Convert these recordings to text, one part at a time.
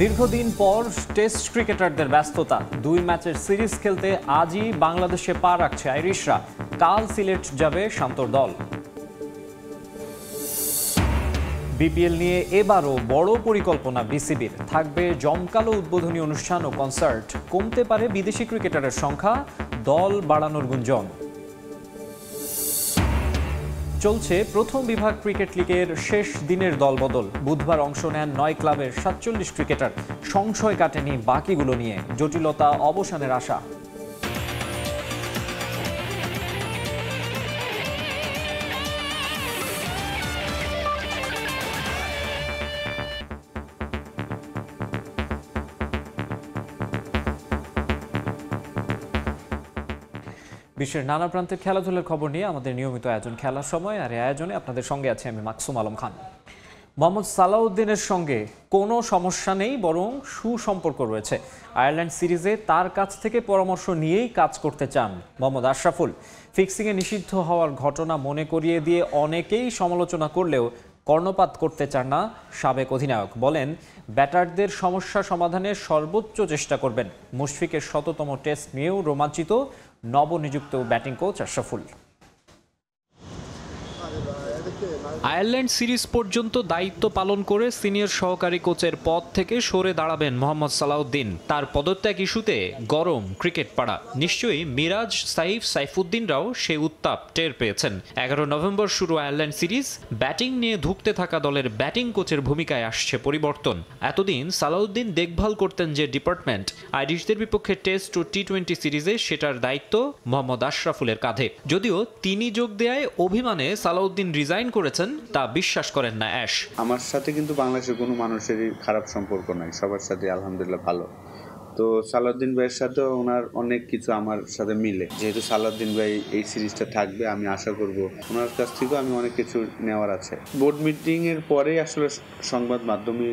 দীর্ঘদিন পর টেস্ট ক্রিকেটারদের ব্যস্ততা, 2 ম্যাচের সিরিজ খেলতে আজই বাংলাদেশে পা রাখছে আইরিশরা। কাল সিলেট যাবে শান্তর দল। বিপিএল নিয়ে এবারও বড় পরিকল্পনা বিসিবির, থাকবে জমকালো উদ্বোধনী অনুষ্ঠান ও কনসার্ট। কমতে পারে বিদেশি ক্রিকেটারের সংখ্যা, দল বাড়ানোর গুঞ্জন। চলছে প্রথম বিভাগ ক্রিকেট লিগের শেষ দিনের দলবদল। বুধবার অংশ নেন 9 ক্লাবের 47 ক্রিকেটার। সংশয় কাটেনি বাকিগুলো নিয়ে, জটিলতা অবসানের আশা। বিশ্বের নানা প্রান্তের খেলাধুলার খবর নিয়ে আমাদের নিয়মিত আয়োজন খেলার সময়, আর এই আয়োজনে আপনাদের সঙ্গে আছে আমি মাকসুম আলম খান। মোহাম্মদ সালাউদ্দিনের সঙ্গে কোনো সমস্যা নেই, বরং সুসম্পর্ক রয়েছে। আয়ারল্যান্ড সিরিজে তার কাছ থেকে পরামর্শ নিয়েই কাজ করতে চান মোহাম্মদ আশরাফুল। ফিক্সিংয়ে নিষিদ্ধ হওয়ার ঘটনা মনে করিয়ে দিয়ে অনেকেই সমালোচনা করলেও কর্ণপাত করতে চান না সাবেক অধিনায়ক। বলেন, ব্যাটারদের সমস্যা সমাধানের সর্বোচ্চ চেষ্টা করবেন। মুশফিকের 100তম টেস্ট নিয়েও রোমাঞ্চিত নবনিযুক্ত batting coach Ashraful. Ireland series পর্যন্ত দায়িত্ব পালন করে সিনিয়র সহকারী কোচের পদ থেকে সরে দাঁড়াবেন মোহাম্মদ সালাউদ্দিন। তার পদত্যাগ ইস্যুতে গরম ক্রিকেট পাড়া। নিশ্চয়ই মিরাজ, সাইফুদ্দিনরাও সে উত্তাপ টের পেয়েছেন। 11 নভেম্বর শুরু আয়ারল্যান্ড সিরিজ। ব্যাটিং নিয়ে ধুঁকতে থাকা দলের ব্যাটিং কোচের ভূমিকায় আসছে পরিবর্তন। এতদিন সালাউদ্দিন দেখভাল করতেন যে ডিপার্টমেন্ট, আইরিশদের বিপক্ষে টেস্ট ও টি-20 সিরিজে সেটার দায়িত্ব মোহাম্মদ আশরাফুলের কাঁধে। যদিও তিনি যোগ দেয়ায় অভিমানে সালাউদ্দিন রিজাইন করেছেন, তা বিশ্বাস করেন না অ্যাশ। আমার সাথে কিন্তু বাংলাদেশের কোনো মানুষেরই খারাপ সম্পর্ক নাই, সবার সাথে আলহামদুলিল্লাহ ভালো। তো সালাউদ্দিন ভাইয়ের সাথে ওনার অনেক কিছু আমার সাথে মিলে। যেহেতু সালাউদ্দিন ভাই এই সিরিজটা থাকবে, আমি আশা করব ওনার কাছ থেকেও আমি অনেক কিছু নেওয়ার আছে। বোর্ড মিটিং এর পরে আসলে সংবাদ মাধ্যমে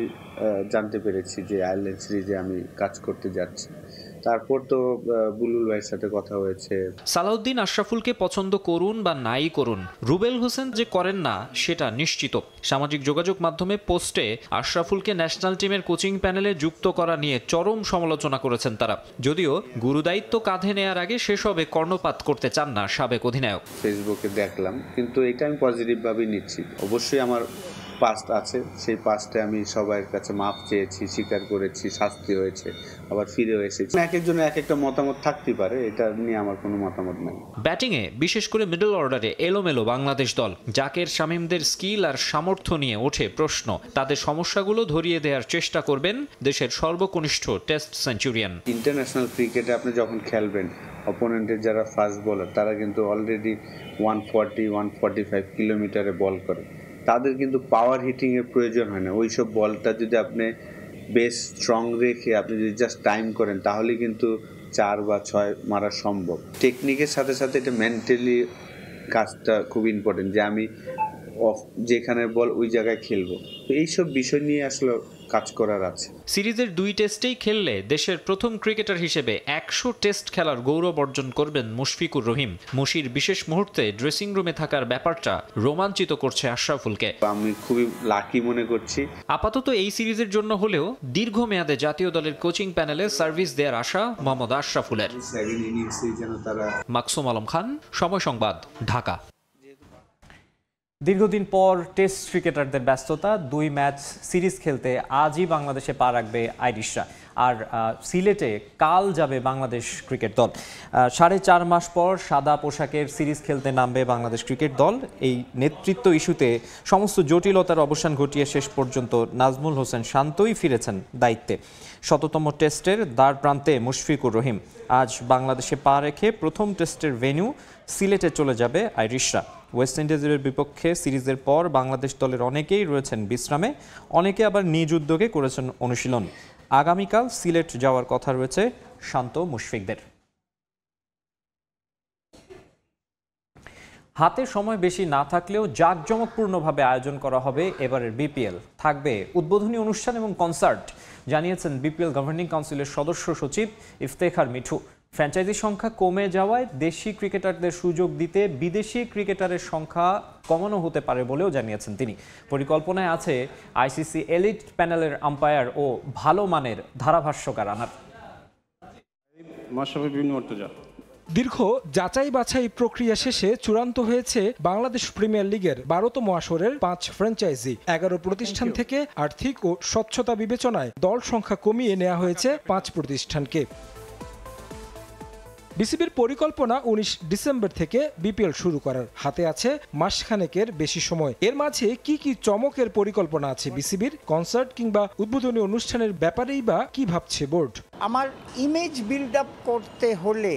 জানতে পেরেছি যে আয়ারল্যান্ড সিরিজে আমি কাজ করতে যাচ্ছি। তারপর তো বুলবুল ভাইয়ের সাথে কথা হয়েছে। সালাউদ্দিন আশরাফুলকে পছন্দ করুন বা নাই করুন, রুবেল হোসেন যে করেন না সেটা নিশ্চিত। সামাজিক যোগাযোগ মাধ্যমে পোস্টে আশরাফুলকে ন্যাশনাল টিমের কোচিং প্যানেলে যুক্ত করা নিয়ে চরম সমালোচনা করেছেন তারা। যদিও গুরুদায়িত্ব কাঁধে নেয়ার আগে সেসবে কর্ণপাত করতে চান না সাবেক অধিনায়ক। ফেসবুকে দেখলাম, কিন্তু এটা আমি পজিটিভভাবে নিচ্ছি। অবশ্যই আমার পাস্ট আছে, সেই পাস্টে আমি সবার কাছে মাপ চেয়েছি, স্বীকার করেছি, শাস্তি হয়েছে, আবার ফিরেও এসেছি। এক একজনের এক একটা মতামত থাকতে পারে, এটা নিয়ে আমার কোনো মতামত নাই। ব্যাটিংয়ে বিশেষ করে মিডল অর্ডারে এলোমেলো বাংলাদেশ দল। জাকের শামীমদের স্কিল আর সামর্থ্য নিয়ে ওঠে প্রশ্ন। তাদের সমস্যাগুলো ধরিয়ে দেওয়ার চেষ্টা করবেন দেশের সর্বকনিষ্ঠ টেস্ট সেঞ্চুরিয়ান। ইন্টারন্যাশনাল ক্রিকেটে আপনি যখন খেলবেন, অপোনেন্টের যারা ফাস্ট বোলার তারা কিন্তু অলরেডি 140-145 কিলোমিটারে বল করে। তাদের কিন্তু পাওয়ার হিটিংয়ের প্রয়োজন হয় না। ওই সব বলটা যদি আপনি বেশ স্ট্রং রেখে আপনি যদি জাস্ট টাইম করেন, তাহলে কিন্তু 4 বা 6 মারা সম্ভব। টেকনিকের সাথে সাথে এটা মেন্টালি কাজটা খুব ইম্পর্টেন্ট, যে আমি যেখানে বল ওই জায়গায় খেলবো। তো এইসব বিষয় নিয়ে আসলে কাজ করার আছে। সিরিজের 2 টেস্টেই খেললে দেশের প্রথম ক্রিকেটার হিসেবে 100 টেস্ট খেলার গৌরব অর্জন করবেন মুশফিকুর রহিম। মুশির বিশেষ মুহূর্তে ড্রেসিং রুমে থাকার ব্যাপারটা রোমাঞ্চিত করছে আশরাফুলকে। আমি খুবই লাকি মনে করছি। আপাতত এই সিরিজের জন্য হলেও দীর্ঘমেয়াদে জাতীয় দলের কোচিং প্যানেলে সার্ভিস দেওয়ার আশা মোহাম্মদ আশরাফুলের। মাকসুম আলম খান, সময় সংবাদ, ঢাকা। দীর্ঘদিন পর টেস্ট ক্রিকেটারদের ব্যস্ততা, 2 ম্যাচ সিরিজ খেলতে আজই বাংলাদেশে পা রাখবে আইরিশরা। আর সিলেটে কাল যাবে বাংলাদেশ ক্রিকেট দল। 4.5 মাস পর সাদা পোশাকের সিরিজ খেলতে নামবে বাংলাদেশ ক্রিকেট দল। এই নেতৃত্ব ইস্যুতে সমস্ত জটিলতার অবসান ঘটিয়ে শেষ পর্যন্ত নাজমুল হোসেন শান্তই ফিরেছেন দায়িত্বে। 100তম টেস্টের দ্বার প্রান্তে মুশফিকুর রহিম। আজ বাংলাদেশে পা রেখে প্রথম টেস্টের ভেন্যু সিলেটে চলে যাবে আইরিশরা। ওয়েস্ট ইন্ডিজের বিপক্ষে সিরিজের পর বাংলাদেশ দলের অনেকেই রয়েছেন বিশ্রামে, অনেকে আবার নিজ উদ্যোগে করেছেন অনুশীলন। আগামীকাল সিলেট যাওয়ার কথা রয়েছে শান্ত মুশফিকদের। হাতে সময় বেশি না থাকলেও জাঁকজমকপূর্ণভাবে আয়োজন করা হবে এবারের বিপিএল। থাকবে উদ্বোধনী অনুষ্ঠান এবং কনসার্ট, জানিয়েছেন বিপিএল গভর্নিং কাউন্সিলের সদস্য সচিব ইফতেখার মিঠু। ফ্র্যাঞ্চাইজির সংখ্যা কমে যাওয়ায় দেশি ক্রিকেটারদের সুযোগ দিতে বিদেশি ক্রিকেটারের সংখ্যা কমানো হতে পারে বলেও জানিয়েছেন তিনি। পরিকল্পনায় আছে আইসিসি এলিট প্যানেলের আম্পায়ার ও ভালো মানের ধারাভাষ্যকার আনার। দীর্ঘ যাচাই বাছাই প্রক্রিয়া শেষে চূড়ান্ত হয়েছে বাংলাদেশ প্রিমিয়ার লিগের 12তম আসরের 5 ফ্র্যাঞ্চাইজি। 11 প্রতিষ্ঠান থেকে আর্থিক ও স্বচ্ছতা বিবেচনায় দল সংখ্যা কমিয়ে নেওয়া হয়েছে 5 প্রতিষ্ঠানকে। বিসিবির পরিকল্পনা 19 ডিসেম্বর থেকে বিপিএল শুরু করার। হাতে আছে মাসখানেকের বেশি সময়। এর মাঝে কি কি চমকের পরিকল্পনা আছে বিসিবির? কনসার্ট কিংবা উদ্বোধনী অনুষ্ঠানের ব্যাপারেই বা কি ভাবছে বোর্ড? আমার ইমেজ বিল্ড আপ করতে হলে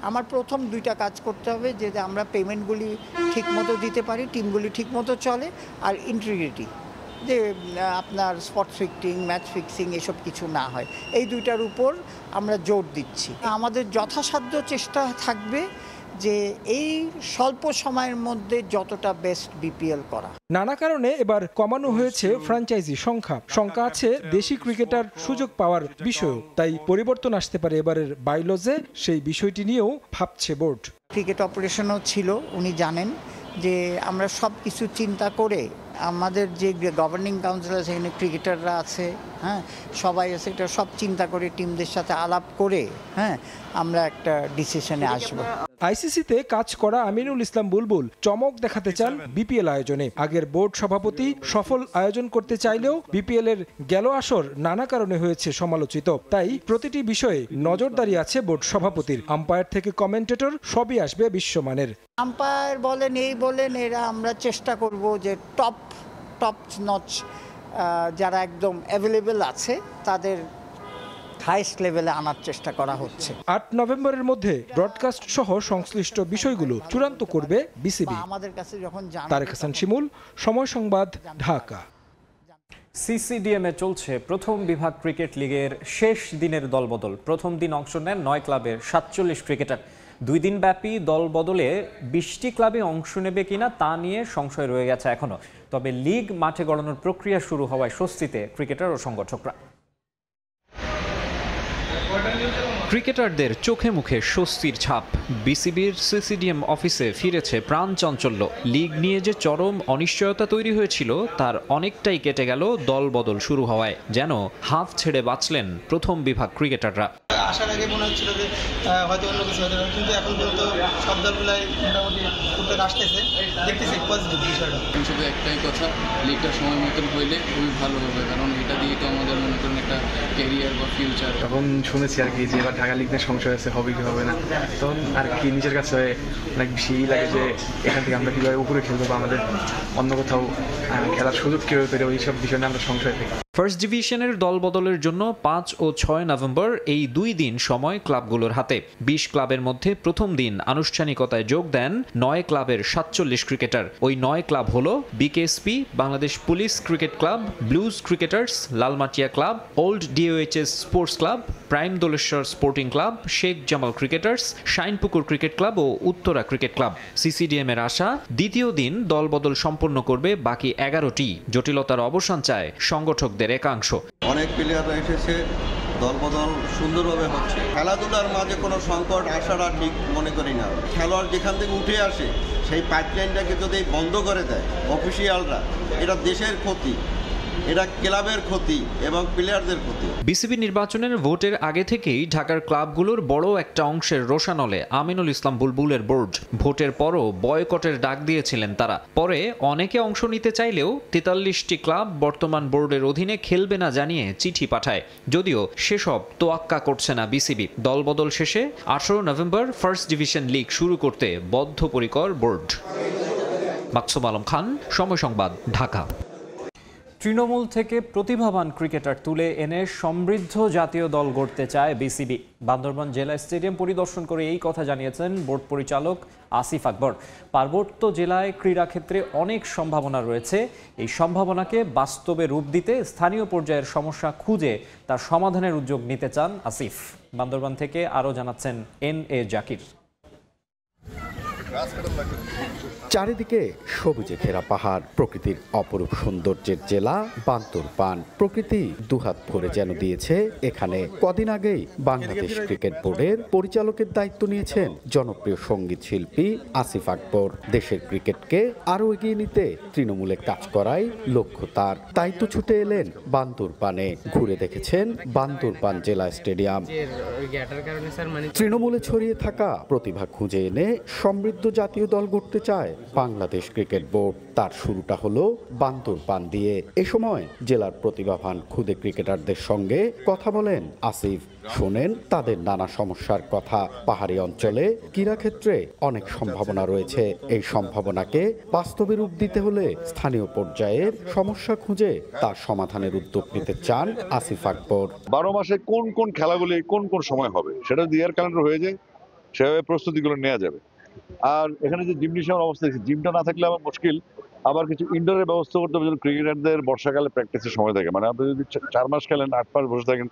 আমার প্রথম 2টা কাজ করতে হবে, যে আমরা পেমেন্টগুলি ঠিকমতো দিতে পারি, টিমগুলি ঠিকমতো চলে, আর ইন্টিগ্রিটি, যে আপনার স্পট ফিক্সিং, ম্যাচ ফিক্সিং এসব কিছু না হয়। এই 2টার উপর আমরা জোর দিচ্ছি। আমাদের যথাসাধ্য চেষ্টা থাকবে যে এই স্বল্প সময়ের মধ্যে যতটা বেস্ট বিপিএল করা। নানা কারণে এবার কমানো হয়েছে ফ্র্যাঞ্চাইজি সংখ্যা আছে দেশি ক্রিকেটার সুযোগ পাওয়ার বিষয়েও। তাই পরিবর্তন আসতে পারে এবারের বাইলজে, সেই বিষয়টি নিয়েও ভাবছে বোর্ড। ক্রিকেট অপারেশনও ছিল, উনি জানেন যে আমরা সব কিছু চিন্তা করে, আমাদের যে গভর্নিং কাউন্সিল আছে, এখানে ক্রিকেটাররা আছে, হ্যাঁ সবাই আছে, এটা সব চিন্তা করে টিমদের সাথে আলাপ করে আমরা একটা ডিসিশনে আসবো। আইসিসিতে কাজ করা আমিনুল ইসলাম বুলবুল চমক দেখাতে চান বিপিএল আয়োজনে। আগের বোর্ড সভাপতি সফল আয়োজন করতে চাইলেও বিপিএল এর গেল আসর নানা কারণে হয়েছে সমালোচিত। তাই প্রতিটি বিষয়ে নজরদারি আছে বোর্ড সভাপতির। আম্পায়ার থেকে কমেন্টেটর সবই আসবে বিশ্বমানের। আম্পায়ার বলেন, এই বলেন, এরা আমরা চেষ্টা করব যে টপ নচ যারা একদম অ্যাভেলেবেল আছে তাদের হাইস্ট লেভেলে আনার চেষ্টা করা হচ্ছে। 8 নভেম্বরের মধ্যে ব্রডকাস্ট সহ সংশ্লিষ্ট বিষয়গুলো চূড়ান্ত করবে বিসিবি। আমাদের কাছে যখন তারেক হাসান শিমুল, সময় সংবাদ, ঢাকা। সিসিডিএমে চলছে প্রথম বিভাগ ক্রিকেট লিগের শেষ দিনের দলবদল। প্রথম দিন অংশ নেন 9 ক্লাবের 47 ক্রিকেটার। 2 দিন ব্যাপী দলবদলে 20টি ক্লাবে অংশ নেবে কিনা তা নিয়ে সংশয় রয়ে গেছে এখনো। তবে লিগ মাঠে গড়ানোর প্রক্রিয়া শুরু হওয়ায় স্বস্তিতে ক্রিকেটার ও সংগঠকরা। ক্রিকেটারদের চোখে মুখে স্বস্তির ছাপ। বিসিবির সিসিডিএম অফিসে ফিরেছে প্রাণ চাঞ্চল্য। লিগ নিয়ে যে চরম অনিশ্চয়তা তৈরি হয়েছিল তার অনেকটাই কেটে গেল দলবদল শুরু হওয়ায়। যেন হাফ ছেড়ে বাঁচলেন প্রথম বিভাগ ক্রিকেটাররা। আসার আগে মনে হচ্ছিল যে হয়তো অন্য কিছু হতে পারে, কিন্তু এখন পর্যন্ত সব দলগুলাই মোটামুটি উঠে আসতেছে, দেখতেছি পজিটিভ বিষয়টা। শুধু একটাই কথা, লিগটা সময় মতন হইলে খুবই ভালো হবে, কারণ এটা দিয়ে তো আমাদের মনে করেন একটা ক্যারিয়ার বা ফিউচার। তখন শুনেছি আর কি যে এবার ঢাকা লিগ নিয়ে সংশয় আছে, হবে কি হবে না, তখন আর কি নিজের কাছে অনেক বেশি লাগে যে এখান থেকে আমরা কীভাবে উপরে খেলবো বা আমাদের অন্য কোথাও খেলার সুযোগ কীভাবে পেরে, ওই সব বিষয় নিয়ে আমরা সংশয় থাকি। ফার্স্ট ডিভিশনের দলবদলের জন্য 5 ও 6 নভেম্বর এই 2 দিন সময় ক্লাবগুলোর হাতে। 20 ক্লাবের মধ্যে প্রথম দিন আনুষ্ঠানিকতায় যোগ দেন 9 ক্লাবের 47 ক্রিকেটার। ওই 9 ক্লাব হলো BKSP, Bangladesh police cricket club, Blues cricketers, Lalmatia club, old DOHS sports club, prime Doleshwar sporting club, Sheikh Jamal cricketers, Shinepukur cricket club ও উত্তরা ক্রিকেট ক্লাব। সিসিডিএম এর আশা, দ্বিতীয় দিন দলবদল সম্পন্ন করবে বাকি 11টি। জটিলতার অবসান চায় সংগঠকদের একাংশ। অনেক প্লেয়াররা এসেছে, দলবদল সুন্দরভাবে হচ্ছে। খেলাধুলার মাঝে কোনো সংকট আসাটা ঠিক মনে করি না। খেলোয়াড় যেখান থেকে উঠে আসে সেই পাইপলাইনটাকে যদি বন্ধ করে দেয় অফিসিয়ালরা, এটা দেশের ক্ষতি, এটা ক্লাবের ক্ষতি এবং প্লেয়ারদের ক্ষতি। বিসিবি নির্বাচনের ভোটের আগে থেকেই ঢাকার ক্লাবগুলোর বড় একটা অংশের রোশানলে আমিনুল ইসলাম বুলবুলের বোর্ড। ভোটের পরও বয়কটের ডাক দিয়েছিলেন তারা। পরে অনেকে অংশ নিতে চাইলেও 43টি ক্লাব বর্তমান বোর্ডের অধীনে খেলবে না জানিয়ে চিঠি পাঠায়। যদিও সেসব তোয়াক্কা করছে না বিসিবি। দলবদল শেষে 18 নভেম্বর ফার্স্ট ডিভিশন লিগ শুরু করতে বদ্ধপরিকর বোর্ড। মাকসুম আলম খান, সময় সংবাদ, ঢাকা। তৃণমূল থেকে প্রতিভাবান ক্রিকেটার তুলে এনে সমৃদ্ধ জাতীয় দল গড়তে চায় বিসিবি। বান্দরবান জেলা স্টেডিয়াম পরিদর্শন করে এই কথা জানিয়েছেন বোর্ড পরিচালক আসিফ আকবর। পার্বত্য জেলায় ক্রীড়া ক্ষেত্রে অনেক সম্ভাবনা রয়েছে। এই সম্ভাবনাকে বাস্তবে রূপ দিতে স্থানীয় পর্যায়ের সমস্যা খুঁজে তার সমাধানের উদ্যোগ নিতে চান আসিফ। বান্দরবান থেকে আরও জানাচ্ছেন এন এ জাকির। চারিদিকে সবুজে ঘেরা পাহাড়, প্রকৃতির অপরূপ সৌন্দর্যের জেলা বান্দরবান। প্রকৃতি দুহাত ভরে যেন দিয়েছে এখানে। কদিন আগেই বাংলাদেশ ক্রিকেট বোর্ডের পরিচালকের দায়িত্ব নিয়েছেন জনপ্রিয় সঙ্গীত শিল্পী আসিফ আকবর। দেশের ক্রিকেটকে আরও এগিয়ে নিতে তৃণমূলে কাজ করাই লক্ষ্য তার। তাই তো ছুটে এলেন বান্দরবানে, ঘুরে দেখেছেন বান্দরবান জেলা স্টেডিয়াম। তৃণমূলে ছড়িয়ে থাকা প্রতিভা খুঁজে এনে সমৃদ্ধ জাতীয় দল গড়তে চায় বাংলাদেশ ক্রিকেট বোর্ড। তার শুরুটা হলো বান্দরবান দিয়ে। এ সময় জেলার প্রতিভাবান খুদে ক্রিকেটারদের সঙ্গে কথা বলেন আসিফ। শোনেন তাদের নানা সমস্যার কথা। পাহাড়ি অঞ্চলে ক্রীড়াক্ষেত্রে অনেক সম্ভাবনা রয়েছে। এই সম্ভাবনাকে বাস্তবে রূপ দিতে হলে স্থানীয় পর্যায়ের সমস্যা খুঁজে তার সমাধানের উদ্যোগ নিতে চান আসিফ আকবর। 12 মাসে কোন কোন খেলাগুলি কোন কোন সময় হবে সেটা যদি ইয়ার ক্যালেন্ডার হয়ে যায়, সেভাবে প্রস্তুতিগুলো নেওয়া যাবে। আর এখানে যে জিমনেশিয়ামের অবস্থা দেখছি, জিমটা না থাকলে আমার মুশকিল। আবার কিছু ইনডোরের ব্যবস্থা করতে হবে, যেন ক্রিকেটারদের বর্ষাকালে প্র্যাকটিসের সময় থাকে। মানে আপনি যদি 4 মাস খেলেন, 8 মাস বসে থাকেন,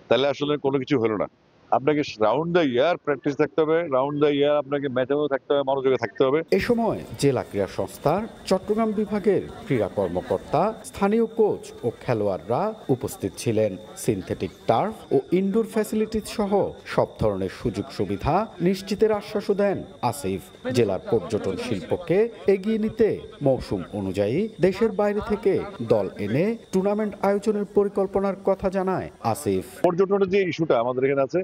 তাহলে আসলে কোনো কিছু হলো না। আপনাকে রাউন্ড দ্য ইয়ার প্র্যাকটিস থাকতে হবে, রাউন্ড দ্য ইয়ার আপনাকে ম্যাচেও থাকতে হবে, মনোযোগে থাকতে হবে। এ সময় জেলা ক্রীড়া সংস্থার চট্টগ্রাম বিভাগের ক্রীড়া কর্মকর্তা, স্থানীয় কোচ ও খেলোয়াড়রা উপস্থিত ছিলেন। সিনথেটিক টার্ফ ও ইনডোর ফ্যাসিলিটিস সহ সব ধরনের সুযোগ সুবিধা নিশ্চিতের আশ্বাসও দেন আসিফ। জেলার পর্যটন শিল্পকে এগিয়ে নিতে মৌসুম অনুযায়ী দেশের বাইরে থেকে দল এনে টুর্নামেন্ট আয়োজনের পরিকল্পনার কথা জানায় আসিফ। পর্যটনের যে ইস্যুটা আমাদের এখানে আছে,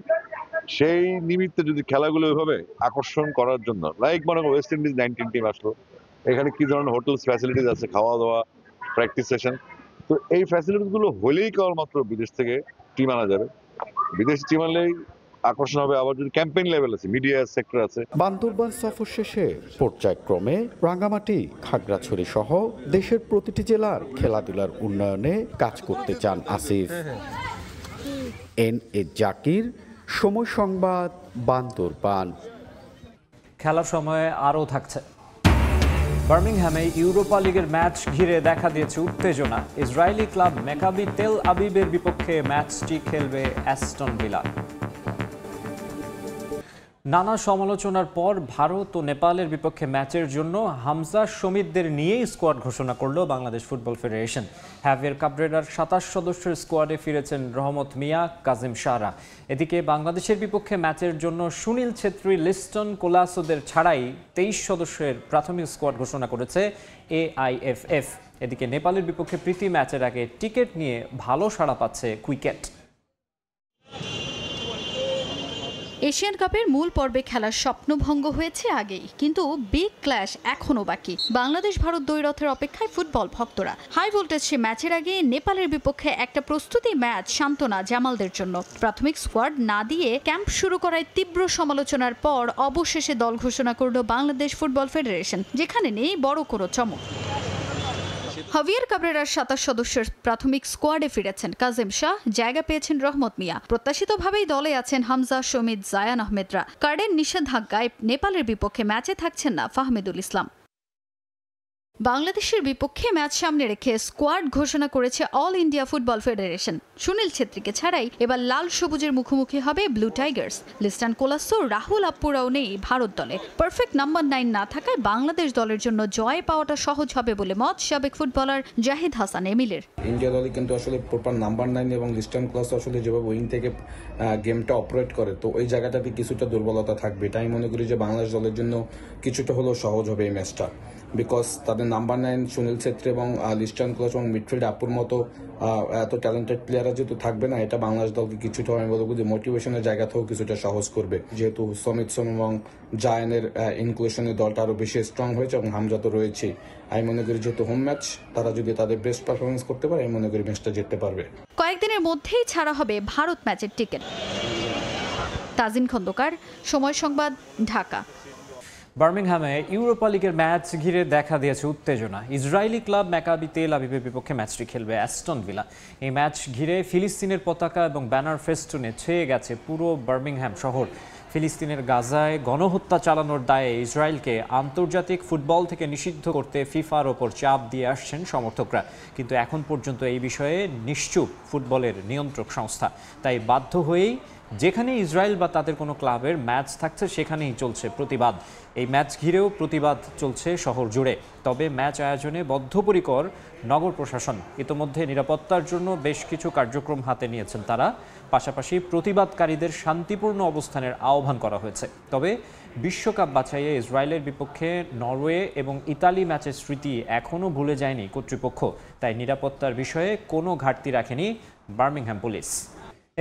সেই নিমিত্তে যদি খেলাগুলো ওইভাবে আকর্ষণ করার জন্য, লাইক মনে করো ওয়েস্ট ইন্ডিজ 19 টিম আসলো, এখানে কি ধরনের হোটেলস ফ্যাসিলিটিস আছে, খাওয়া দাওয়া, প্র্যাকটিস সেশন, তো এই ফ্যাসিলিটিস গুলো হলেই কেবলমাত্র বিদেশ থেকে টিম আনা যাবে। বিদেশি টিম আনলেই আকর্ষণ হবে। আবার যদি ক্যাম্পেইন লেভেল আছে, মিডিয়া সেক্টর আছে। বান্দরবান সফর শেষে পর্যায়ক্রমে রাঙ্গামাটি, খাগড়াছড়ি সহ দেশের প্রতিটি জেলার খেলাধুলার উন্নয়নে কাজ করতে চান আসিফ। এন.এ. জাকির, সময় সংবাদ, বান্দরবান। খেলার সময়ে আরও থাকছে। বার্মিংহামে ইউরোপা লিগের ম্যাচ ঘিরে দেখা দিয়েছে উত্তেজনা। ইসরায়েলি ক্লাব মেকাবি তেল আবিবের বিপক্ষে ম্যাচটি খেলবে অ্যাস্টন ভিলা। নানা সমালোচনার পর ভারত ও নেপালের বিপক্ষে ম্যাচের জন্য হামজা শমিদদের নিয়েই স্কোয়াড ঘোষণা করল বাংলাদেশ ফুটবল ফেডারেশন। হ্যাভিয়ার কাবরেরার 27 সদস্যের স্কোয়াডে ফিরেছেন রহমত মিয়া, কাজিম শাহরা। এদিকে বাংলাদেশের বিপক্ষে ম্যাচের জন্য সুনীল ছেত্রী, লিস্টন কোলাসোদের ছাড়াই 23 সদস্যের প্রাথমিক স্কোয়াড ঘোষণা করেছে AIFF। এদিকে নেপালের বিপক্ষে প্রীতি ম্যাচের আগে টিকিট নিয়ে ভালো সাড়া পাচ্ছে কুইকেট। এশিয়ান কাপের মূল পর্বে খেলার স্বপ্নভঙ্গ হয়েছে আগেই, কিন্তু বিগ ক্ল্যাশ এখনও বাকি। বাংলাদেশ ভারত দ্বৈরথের অপেক্ষায় ফুটবল ভক্তরা। হাই ভোল্টেজ সে ম্যাচের আগে নেপালের বিপক্ষে একটা প্রস্তুতি ম্যাচ সান্ত্বনা জামালদের জন্য। প্রাথমিক স্কোয়াড না দিয়ে ক্যাম্প শুরু করায় তীব্র সমালোচনার পর অবশেষে দল ঘোষণা করল বাংলাদেশ ফুটবল ফেডারেশন, যেখানে নেই বড় কোনো চমক। হাভিয়ার কাবরেরার 27 সদস্যের প্রাথমিক স্কোয়াডে ফিরেছেন কাজিম শাহ, জায়গা পেয়েছেন রহমত মিয়া। প্রত্যাশিতভাবেই দলে আছেন হামজা, শমিদ, জায়ান আহমেদরা। কার্ডের নিষেধাজ্ঞায় নেপালের বিপক্ষে ম্যাচে থাকছেন না ফাহমিদুল ইসলাম। বাংলাদেশের বিপক্ষে ম্যাচ সামনে রেখে স্কোয়াড ঘোষণা করেছে All India Football Federation. Sunil ছেত্রীকে ছাড়াই এবার লাল সবুজের মুখোমুখি হবে ব্লু টাইগার্স। লিস্টান কোলাসো, রাহুল আপুরাও নেই ভারত দলে। পারফেক্ট নাম্বার 9 না থাকায় বাংলাদেশ দলের জন্য জয় পাওয়াটা সহজ হবে বলে মত সাবেক ফুটবলার জাহিদ হাসান এমিলের। ইন্ডিয়া দলে কিন্তু আসলে প্রপার নাম্বার 9 এবং লিস্টান কোলাসো আসলে যেভাবে উইং থেকে গেমটা অপারেট করে, তো ওই জায়গাটাতে কিছুটা দুর্বলতা থাকবে। তাই মনে করি যে বাংলাদেশ দলের জন্য কিছুটা হলেও সহজ হবে এই ম্যাচটা, বিকজ তাদের নাম্বার 9 সুনীল ছেত্রী এবং লিস্টান কোলাস এবং মিডফিল্ড আপুর মতো এত ট্যালেন্টেড প্লেয়াররা যেহেতু থাকবে না, এটা বাংলাদেশ দলকে কিছুটা আমি বলবো যে মোটিভেশনের জায়গা থেকেও কিছুটা সহজ করবে। যেহেতু সমিত সোম এবং জায়ানের ইনক্লুশনে দলটা আরো বেশি স্ট্রং হয়েছে এবং হামজা তো রয়েছে। আমি মনে করি যেহেতু হোম ম্যাচ, তারা যদি তাদের বেস্ট পারফরমেন্স করতে পারে, আমি মনে করি ম্যাচটা জিততে পারবে। কয়েকদিনের মধ্যেই ছাড়া হবে ভারত ম্যাচের টিকিট। তাজিন খন্দকার, সময় সংবাদ, ঢাকা। বার্মিংহামে ইউরোপা লিগের ম্যাচ ঘিরে দেখা দিয়েছে উত্তেজনা। ইসরায়েলি ক্লাব মেকাবি তেল আবিবের বিপক্ষে ম্যাচটি খেলবে অ্যাস্টন ভিলা। এই ম্যাচ ঘিরে ফিলিস্তিনের পতাকা এবং ব্যানার ফেস্টুনে ছেয়ে গেছে পুরো বার্মিংহাম শহর। ফিলিস্তিনের গাজায় গণহত্যা চালানোর দায়ে ইসরায়েলকে আন্তর্জাতিক ফুটবল থেকে নিষিদ্ধ করতে ফিফার ওপর চাপ দিয়ে আসছেন সমর্থকরা, কিন্তু এখন পর্যন্ত এই বিষয়ে নিশ্চুপ ফুটবলের নিয়ন্ত্রক সংস্থা। তাই বাধ্য হয়েই যেখানে ইসরায়েল বা তাদের কোনো ক্লাবের ম্যাচ থাকছে সেখানেই চলছে প্রতিবাদ। এই ম্যাচ ঘিরেও প্রতিবাদ চলছে শহর জুড়ে। তবে ম্যাচ আয়োজনে বদ্ধপরিকর নগর প্রশাসন। ইতোমধ্যে নিরাপত্তার জন্য বেশ কিছু কার্যক্রম হাতে নিয়েছেন তারা। পাশাপাশি প্রতিবাদকারীদের শান্তিপূর্ণ অবস্থানের আহ্বান করা হয়েছে। তবে বিশ্বকাপ বাছাইয়ে ইসরায়েলের বিপক্ষে নরওয়ে এবং ইতালি ম্যাচের স্মৃতি এখনও ভুলে যায়নি কর্তৃপক্ষ। তাই নিরাপত্তার বিষয়ে কোনো ঘাটতি রাখেনি বার্মিংহাম পুলিশ।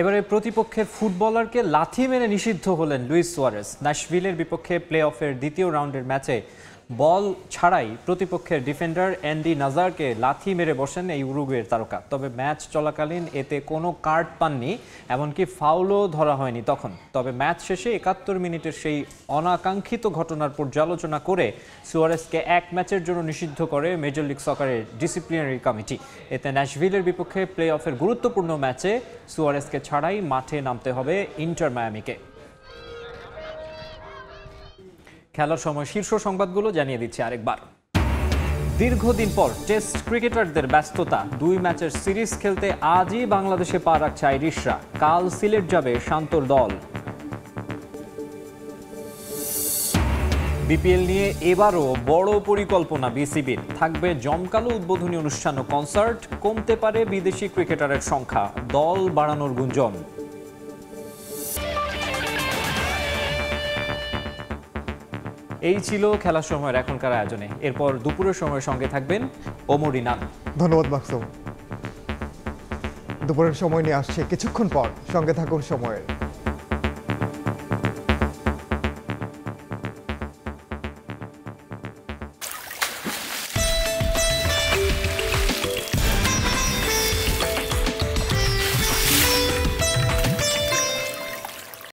এবারে প্রতিপক্ষের ফুটবলারকে লাথি মেরে নিষিদ্ধ হলেন লুইস সুয়ারেজ। ন্যাশভিলের বিপক্ষে প্লে অফের দ্বিতীয় রাউন্ডের ম্যাচে বল ছাড়াই প্রতিপক্ষের ডিফেন্ডার অ্যান্ডি নাজারকে লাথি মেরে বসেন এই উরুগুয়ের তারকা। তবে ম্যাচ চলাকালীন এতে কোনো কার্ড পাননি, এমনকি ফাউলও ধরা হয়নি তখন। তবে ম্যাচ শেষে ৭১ মিনিটের সেই অনাকাঙ্ক্ষিত ঘটনার পর্যালোচনা করে সুয়ারেজকে এক ম্যাচের জন্য নিষিদ্ধ করে মেজর লিগ সকারের ডিসিপ্লিনারি কমিটি। এতে ন্যাশভিলের বিপক্ষে প্লে অফের গুরুত্বপূর্ণ ম্যাচে সুয়ারেজকে ছাড়াই মাঠে নামতে হবে ইন্টার মায়ামিকে। খেলার সময় শীর্ষ সংবাদগুলো জানিয়ে দিচ্ছি আরেকবার। দীর্ঘদিন পর টেস্ট ক্রিকেটারদের ব্যস্ততা। ২ ম্যাচের সিরিজ খেলতে আজই বাংলাদেশে পা রাখছে আইরিশরা। কাল সিলেট যাবে শান্তর দল। বিপিএল নিয়ে এবারও বড় পরিকল্পনা বিসিবির। থাকবে জমকালো উদ্বোধনী অনুষ্ঠান ও কনসার্ট। কমতে পারে বিদেশি ক্রিকেটারের সংখ্যা, দল বাড়ানোর গুঞ্জন। এই ছিল খেলার সময়ের এখনকার আয়োজনে। এরপর দুপুরের সময়ের সঙ্গে থাকবেন ওমর ইনান। ধন্যবাদ মাকসুম। দুপুরের সময় নিয়ে আসছে কিছুক্ষণ পর, সঙ্গে থাকুন সময়ের।